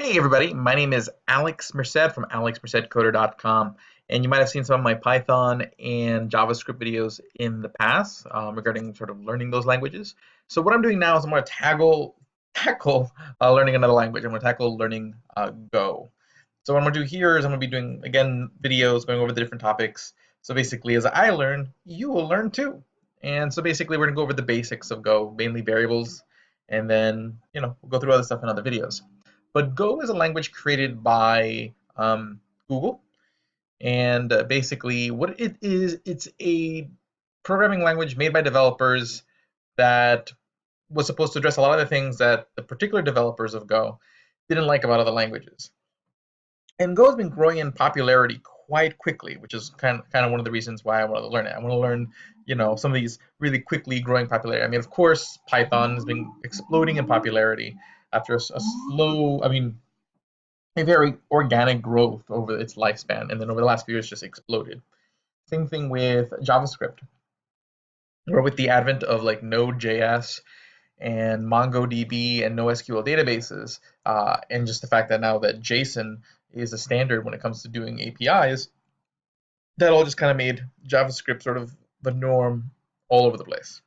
Hey everybody, my name is Alex Merced from alexmercedcoder.com, and you might have seen some of my Python and JavaScript videos in the past regarding sort of learning those languages. So what I'm doing now is I'm going to tackle learning another language. I'm going to tackle learning Go. So what I'm going to do here is I'm going to be doing again videos going over the different topics. So basically, as I learn, you will learn too. And so basically, we're going to go over the basics of Go, mainly variables, and then we'll go through other stuff in other videos. But Go is a language created by Google, and basically what it is, it's a programming language made by developers that was supposed to address a lot of the things that the particular developers of Go didn't like about other languages. And Go has been growing in popularity quite quickly, which is kind of one of the reasons why I want to learn it. I want to learn, some of these really quickly growing popularity. I mean, of course, Python has been exploding in popularity after a slow, a very organic growth over its lifespan, and then over the last few years just exploded. Same thing with JavaScript, or with the advent of like Node.js and MongoDB and NoSQL databases, and just the fact that now that JSON is a standard when it comes to doing APIs, that all just kind of made JavaScript sort of the norm all over the place.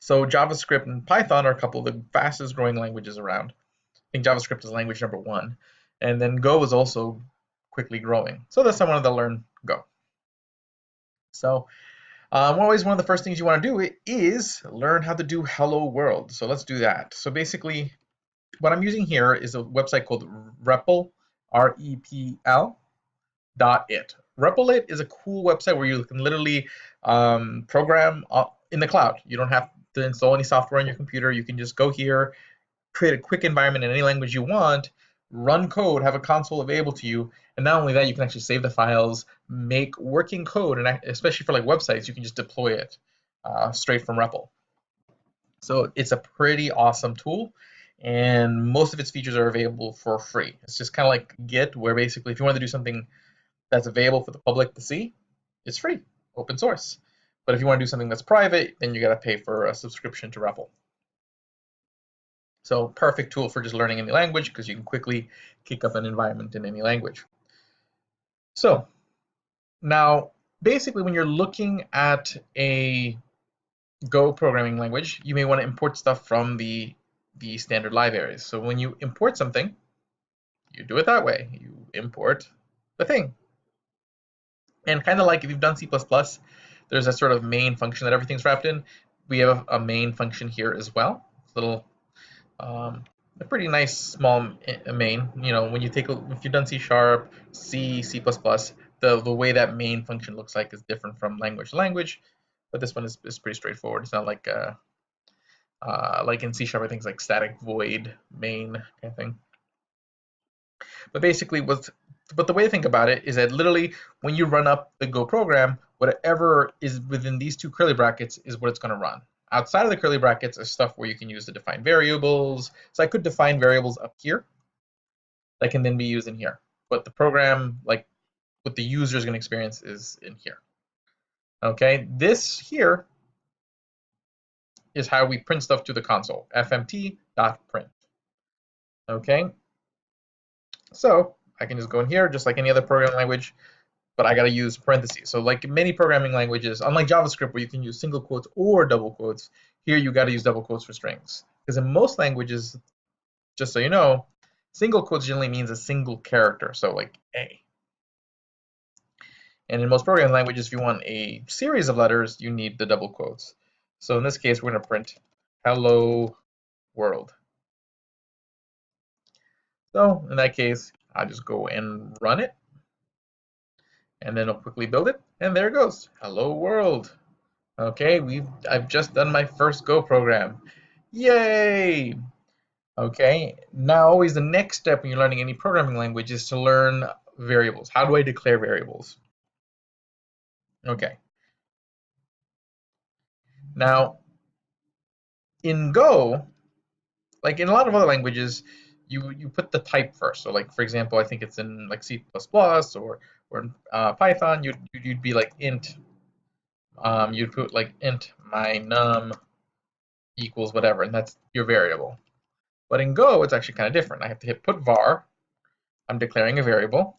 So JavaScript and Python are a couple of the fastest growing languages around. I think JavaScript is language number one, and then Go is also quickly growing. So that's why I wanted to learn Go. So always one of the first things you want to do is learn how to do Hello World. So let's do that. So basically, what I'm using here is a website called REPL, R-E-P-L .it. REPL.it is a cool website where you can literally program in the cloud. You don't have to install any software on your computer. You can just go here, create a quick environment in any language you want, run code, have a console available to you, and not only that, you can actually save the files, make working code, and especially for like websites, you can just deploy it straight from REPL. So it's a pretty awesome tool, and most of its features are available for free. It's just kind of like Git, where basically if you want to do something that's available for the public to see, it's free, open source. But if you want to do something that's private, then you got to pay for a subscription to REPL. So perfect tool for just learning any language because you can quickly kick up an environment in any language. So now, basically, when you're looking at a Go programming language, you may want to import stuff from the standard libraries. So when you import something, you do it that way. You import the thing. And kind of like if you've done C++, there's a sort of main function that everything's wrapped in. We have a main function here as well. It's a little a pretty nice small main. When you if you've done C#, C, C++, the way that main function looks like is different from language to language, but this one is pretty straightforward. It's not like in C#, I think it's like static void main kind of thing. But basically, but the way to think about it is that literally when you run up the Go program, whatever is within these two curly brackets is what it's going to run. Outside of the curly brackets is stuff where you can use to define variables. So I could define variables up here that can then be used in here. But the program, like what the user is going to experience, is in here. Okay, this here is how we print stuff to the console, fmt.print. Okay, so I can just go in here just like any other programming language, but I got to use parentheses. So like many programming languages, unlike JavaScript where you can use single quotes or double quotes, here you got to use double quotes for strings. Because in most languages, just so you know, single quotes generally means a single character, so like A. And in most programming languages, if you want a series of letters, you need the double quotes. So in this case, we're going to print hello world. So in that case, I'll just go and run it. And then I'll quickly build it. And there it goes. Hello world. Okay, I've just done my first Go program. Yay! Okay, now always the next step when you're learning any programming language is to learn variables. How do I declare variables? Okay. Now, in Go, like in a lot of other languages, you put the type first. So like for example, I think it's in like C++ or in Python, you'd be like int. You'd put like int my num equals whatever, and that's your variable. But in Go, it's actually kind of different. I have to hit put var. I'm declaring a variable,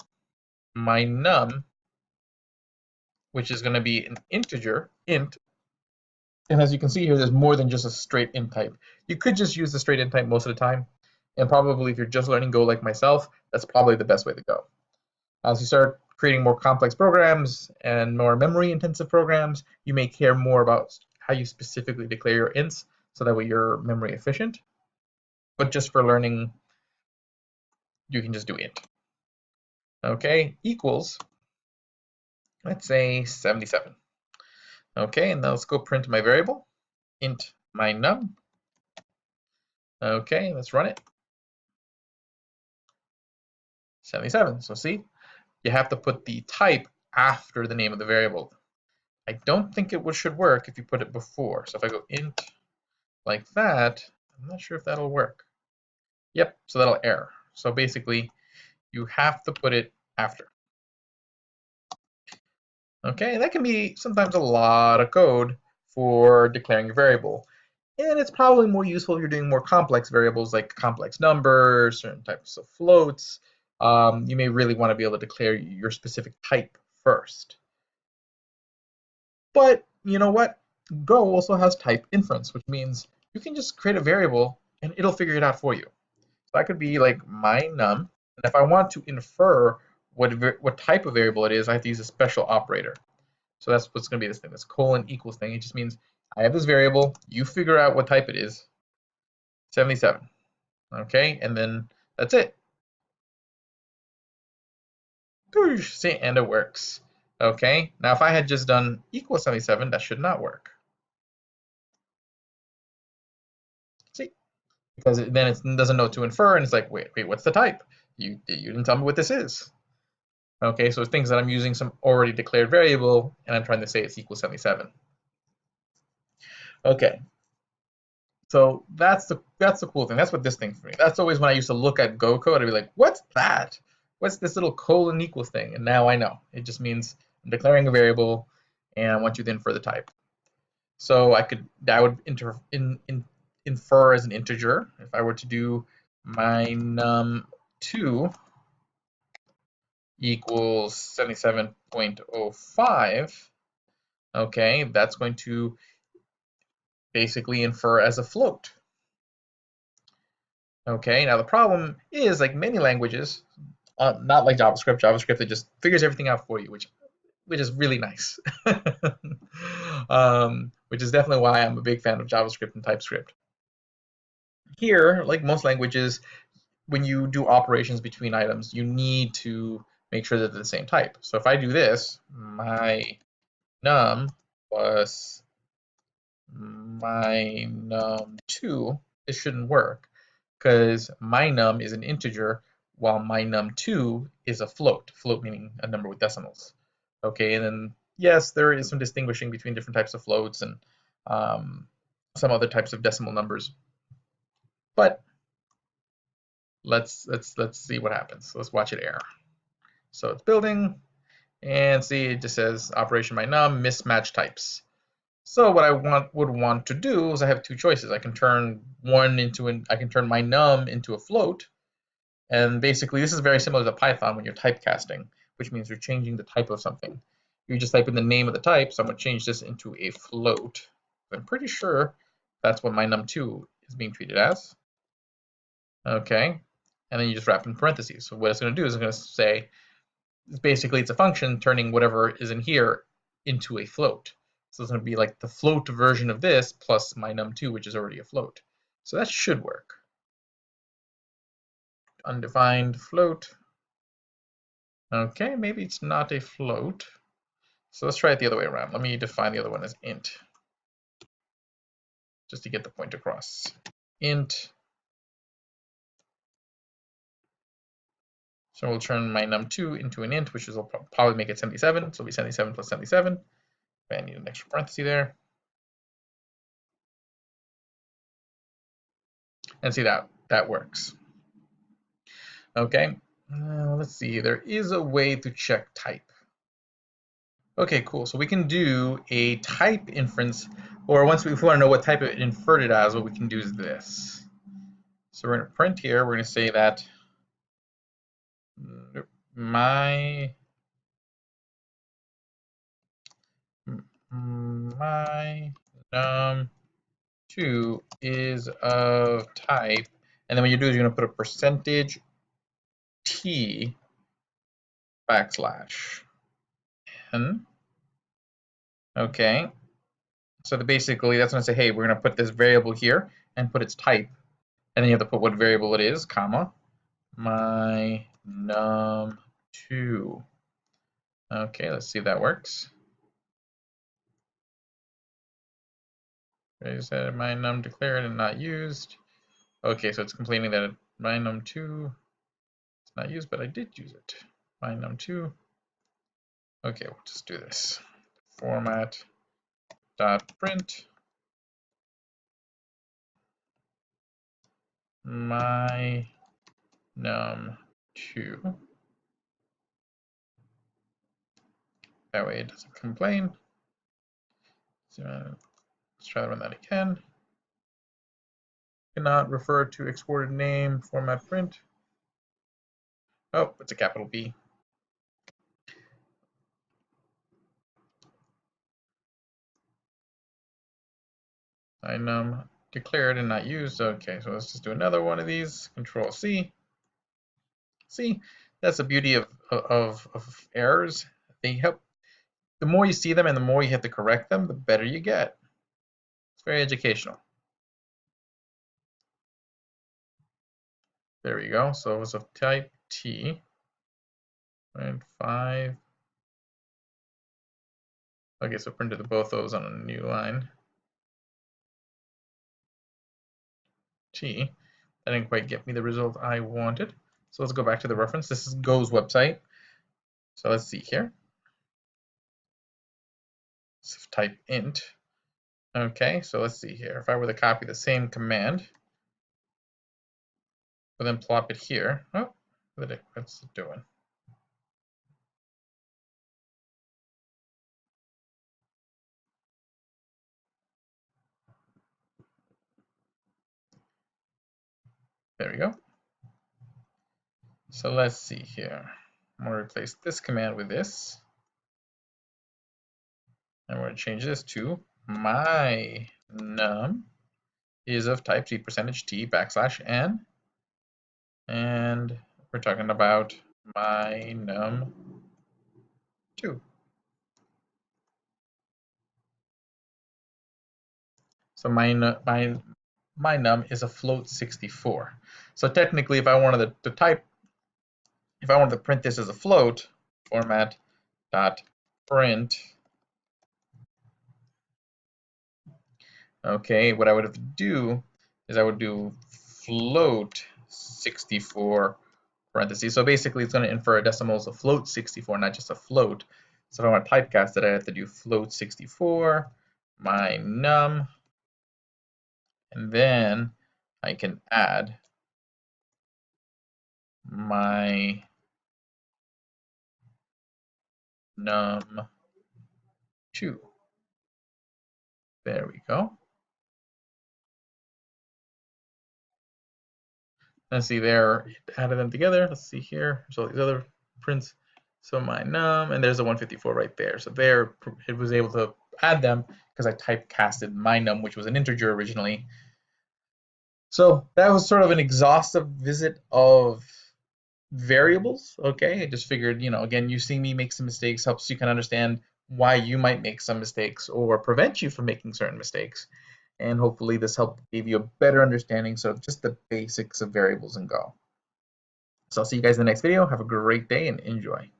my num, which is going to be an integer, int. And as you can see here, there's more than just a straight int type. You could just use the straight int type most of the time. And probably if you're just learning Go like myself, that's probably the best way to go. As you start creating more complex programs and more memory intensive programs, you may care more about how you specifically declare your ints so that way you're memory efficient. But just for learning, you can just do int. Okay, equals, let's say 77. Okay, and now let's go print my variable, int my num. Okay, let's run it. 77. So see, you have to put the type after the name of the variable. I don't think it should work if you put it before. So if I go int like that, I'm not sure if that'll work. Yep, so that'll error. So basically, you have to put it after. Okay, that can be sometimes a lot of code for declaring a variable. And it's probably more useful if you're doing more complex variables like complex numbers, certain types of floats. You may really want to be able to declare your specific type first. But you know what? Go also has type inference, which means you can just create a variable and it'll figure it out for you. So that could be like my num. And if I want to infer what type of variable it is, I have to use a special operator. So that's what's going to be this thing, this colon equals thing. It just means I have this variable, you figure out what type it is, 77. Okay, and then that's it. See, and it works. Okay, now if I had just done equals 77, that should not work. See, because then it doesn't know what to infer, and it's like, wait, what's the type? You didn't tell me what this is. Okay, so it thinks that I'm using some already declared variable, and I'm trying to say it's equals 77. Okay, so that's the cool thing. That's what this thing for me. That's always when I used to look at Go code, I'd be like, what's that? What's this little colon equals thing? And now I know. It just means I'm declaring a variable, and I want you to infer the type. So that would infer as an integer. If I were to do my num2 equals 77.05, okay, that's going to basically infer as a float. Okay, now the problem is, like many languages, not like JavaScript. JavaScript, it just figures everything out for you, which is really nice. Which is definitely why I'm a big fan of JavaScript and TypeScript. Here, like most languages, when you do operations between items, you need to make sure that they're the same type. So if I do this, my num plus my num2, this shouldn't work because my num is an integer while my num2 is a float. Float meaning a number with decimals. Okay, and then yes, there is some distinguishing between different types of floats and some other types of decimal numbers. But let's see what happens. Let's watch it error. So it's building, and see it just says operation by num mismatch types. So what I would want to do is I have two choices. I can turn I can turn my num into a float, and basically this is very similar to Python when you're typecasting, which means you're changing the type of something. You just type in the name of the type, so I'm going to change this into a float. I'm pretty sure that's what my num2 is being treated as. Okay, and then you just wrap in parentheses. So what it's going to do is it's going to say, basically it's a function turning whatever is in here into a float. So it's going to be like the float version of this plus my num2, which is already a float. So that should work. Undefined float. Okay, maybe it's not a float. So let's try it the other way around. Let me define the other one as int, just to get the point across. Int. So we'll turn my num2 into an int, which will probably make it 77. So it'll be 77 plus 77. I need an extra parenthesis there. And see that works. Okay, let's see. There is a way to check type. Okay, cool. So we can do a type inference, or if we want to know what type it inferred it as, what we can do is this. So we're going to print here. We're going to say that my num2 is of type, and then what you do is you're going to put a percentage t backslash n. Okay, so basically that's going to say, hey, we're going to put this variable here and put its type, and then you have to put what variable it is, comma, my num2. Okay, let's see if that works. I said my num declared and not used. Okay, so it's complaining that my num2 is not used, but I did use it. My num2. Okay, we'll just do this. Format dot print my num2. That way it doesn't complain. So let's try to run that again. Cannot refer to exported name, format print. Oh, it's a capital B. My num declared and not used. Okay, so let's just do another one of these. Control C. See, that's the beauty of errors. They help. The more you see them and the more you have to correct them, the better you get. It's very educational. There we go. So it was of type T. And 5. Okay, so printed both those on a new line. T. That didn't quite get me the result I wanted. So let's go back to the reference. This is Go's website. So let's see here. So type int. Okay, so let's see here. If I were to copy the same command, but then plop it here. Oh, what's it doing? There we go. So let's see here. I'm going to replace this command with this. And we're going to change this to my num is of type t percentage t backslash n. And we're talking about my num2. So my num is a float 64. So technically, if I wanted to print this as a float, format dot print. Okay, what I would have to do is I would do float 64 parentheses. So basically, it's going to infer a decimal as a float 64, not just a float. So if I want to typecast it, I have to do float 64, my num, and then I can add my num2. There we go. Let's see there, added them together. Let's see here. So these other prints. So my num, and there's a 154 right there. So there, it was able to add them because I typecasted my num, which was an integer originally. So that was sort of an exhaustive visit of variables. Okay, I just figured, again, you seeing me make some mistakes helps you kind of understand why you might make some mistakes or prevent you from making certain mistakes. And hopefully this helped give you a better understanding of just the basics of variables in Go. So I'll see you guys in the next video. Have a great day and enjoy.